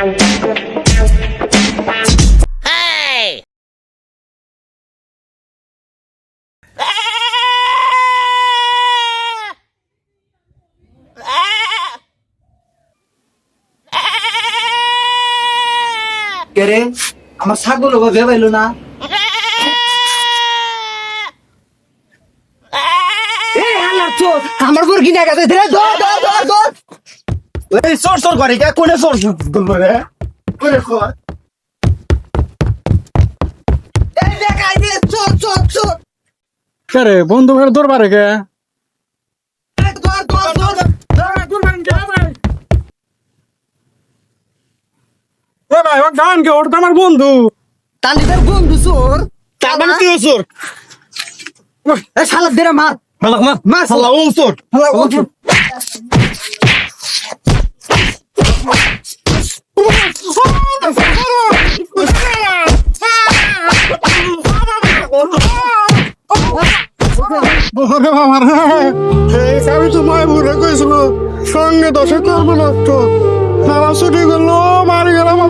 কে রে আমার ছাগল ভেবে পাইলো না আমার পর কিনে গেছে এই সর সর করে কে কোনে সর করে কোনে সর এই দেখাই দে চোর চোর চোর কে রে বন্ধু ভাই দরবারে কে ধর ধর ধর এ ভাই ও গান কে ওটা আমার বন্ধু তালিদের বন্ধু চোর তার মানে তুই সর এ শালা দেরে মার মালাক মা মার শালা ও সর শালা ও চোর আমি তো মায় ভুলে কইছিল সঙ্গে দশে করবো না তো সারা ছুটি করলো মারি গেলাম